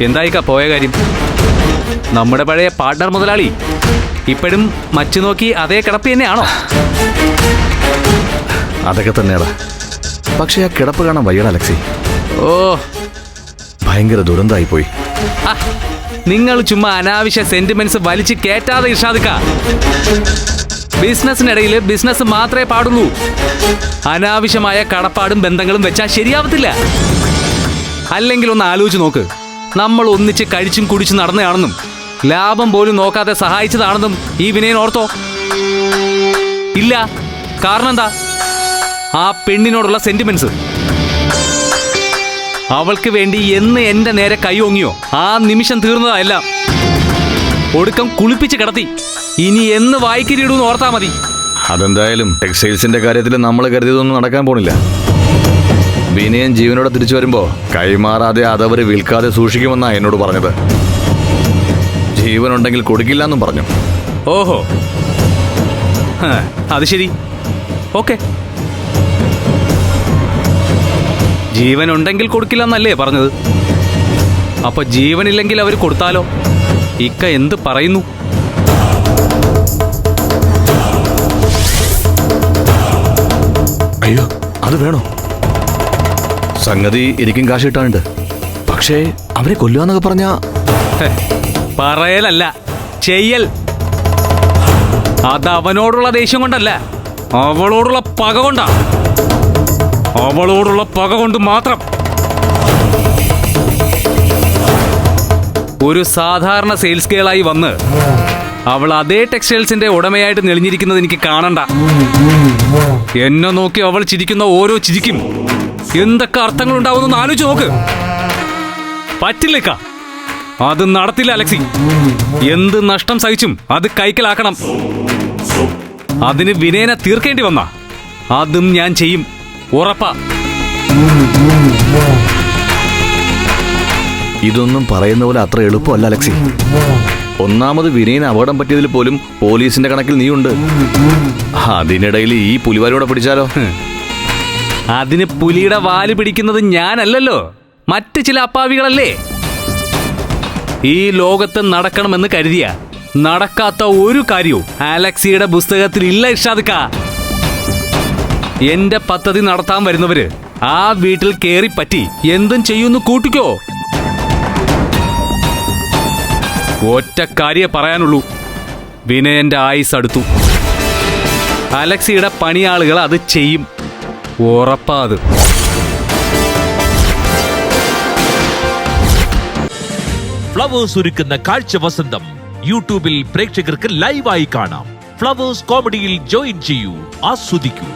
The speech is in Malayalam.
എന്തായിക്കാ പോയ കാര്യം? നമ്മുടെ പഴയ പാർട്ട്ണർ മുതലാളി ഇപ്പോഴും മച്ചു നോക്കി അതേ കിടപ്പ് തന്നെയാണോ? അതൊക്കെ തന്നെയാടാ. പക്ഷെ ആ കിടപ്പ് കാണാൻ വയ്യടാ അലക്സി. ഓ, ഭയങ്കര ദുരന്തമായി പോയി. നിങ്ങൾ ചുമ്മാ അനാവശ്യ സെന്റിമെന്റ്സ് വലിച്ചു കേറ്റാതെ ഇർഷാദിക്ക. ബിസിനസ്സിനിടയിൽ ബിസിനസ് മാത്രമേ പാടുള്ളൂ. അനാവശ്യമായ കടപ്പാടും ബന്ധങ്ങളും വെച്ചാൽ ശരിയാവത്തില്ല. അല്ലെങ്കിൽ ഒന്ന് ആലോചിച്ച് നോക്ക്. നമ്മൾ ഒന്നിച്ച് കഴിച്ചും കുടിച്ചും നടന്നതാണെന്നും ലാഭം പോലും നോക്കാതെ സഹായിച്ചതാണെന്നും ഈ വിനയൻ ഓർത്തോ? ഇല്ല. കാരണം എന്താ? ആ പെണ്ണിനോടുള്ള സെന്റിമെന്റ്സ്. അവൾക്ക് വേണ്ടി എന്ന് എന്റെ നേരെ കൈ ഓങ്ങിയോ ആ നിമിഷം തീർന്നതല്ല. ഒടുക്കം കുളിപ്പിച്ച് കിടത്തി. ഇനി എന്ന് വായിക്കിരിയിടൂന്ന് ഓർത്താ മതി. അതെന്തായാലും ടെക്സ്റ്റൈൽസിന്റെ കാര്യത്തിൽ നമ്മൾ കരുതിയതൊന്നും നടക്കാൻ പോണില്ല. വിനയൻ ജീവനോടെ തിരിച്ചു വരുമ്പോ കൈമാറാതെ അതവര് വിൽക്കാതെ സൂക്ഷിക്കുമെന്നാ എന്നോട് പറഞ്ഞത്. ജീവനുണ്ടെങ്കിൽ കൊടുക്കില്ല എന്നും പറഞ്ഞു. ഓഹോ, അത് ശരി. ഓക്കെ, ജീവനുണ്ടെങ്കിൽ കൊടുക്കില്ലെന്നല്ലേ പറഞ്ഞത്? അപ്പൊ ജീവനില്ലെങ്കിൽ അവർ കൊടുത്താലോ? ഇക്ക എന്ത് പറയുന്നു? അയ്യോ, അത് വേണോ? സംഗതി എനിക്കും കാശ് കിട്ടാനുണ്ട്. പക്ഷേ അവരെ കൊല്ലുകയെന്നൊക്കെ പറഞ്ഞാ പറയലല്ല, ചെയ്യൽ. അത് അവനോടുള്ള ദേഷ്യം കൊണ്ടല്ല, അവളോടുള്ള പക കൊണ്ടാ. അവളോടുള്ള പക കൊണ്ട് മാത്രം. ഒരു സാധാരണ സെയിൽസ് ഗേളായി വന്ന് അവൾ അതേ ടെക്സ്റ്റൈൽസിന്റെ ഉടമയായിട്ട് നെളിഞ്ഞിരിക്കുന്നത് എനിക്ക് കാണണ്ട. എന്നെ നോക്കി അവൾ ചിരിക്കുന്ന ഓരോ ചിരിക്കും എന്തൊക്കെ അർത്ഥങ്ങൾ ഉണ്ടാവുമെന്ന് ആലോചിച്ച് നോക്ക്. പറ്റില്ലേക്ക, അത് നടത്തില്ല അലക്സി. എന്ത് നഷ്ടം സഹിച്ചും അത് കൈക്കലാക്കണം. അതിന് വിനയനെ തീർക്കേണ്ടി വന്ന അതും ഞാൻ ചെയ്യും, ഉറപ്പാ. ഇതൊന്നും പറയുന്ന പോലെ അത്ര എളുപ്പമല്ല അലക്സി. ഒന്നാമത് വിനയന് അപകടം പറ്റിയതിൽ പോലും പോലീസിന്റെ കണക്കിൽ നീയുണ്ട്. അതിനിടയിൽ ഈ പുലിവാലോടെ പിടിച്ചാലോ? അതിന് പുലിയുടെ വാല് പിടിക്കുന്നത് ഞാനല്ലല്ലോ, മറ്റ് ചില അപ്പാവികളല്ലേ. ഈ ലോകത്ത് നടക്കണമെന്ന് കരുതിയ നടക്കാത്ത ഒരു കാര്യവും അലക്സിയുടെ പുസ്തകത്തിൽ ഇല്ല ഇർഷാദിക്ക. എന്റെ പദ്ധതി നടത്താൻ വരുന്നവര് ആ വീട്ടിൽ കേറി പറ്റി എന്തും ചെയ്യുന്നു കൂട്ടിക്കോ. ഒറ്റ കാര്യേ പറയാനുള്ളൂ, വിനയന്റെ ആയുസ് അടുത്തു. അലക്സിയുടെ പണിയാളുകൾ അത് ചെയ്യും, ഉറപ്പാ. അത് ഫ്ലവേഴ്സ് ഒരുക്കുന്ന കാഴ്ച വസന്തം യൂട്യൂബിൽ പ്രേക്ഷകർക്ക് ലൈവായി കാണാം. ഫ്ലവേഴ്സ് കോമഡിയിൽ ജോയിൻ ചെയ്യൂ, ആസ്വദിക്കൂ.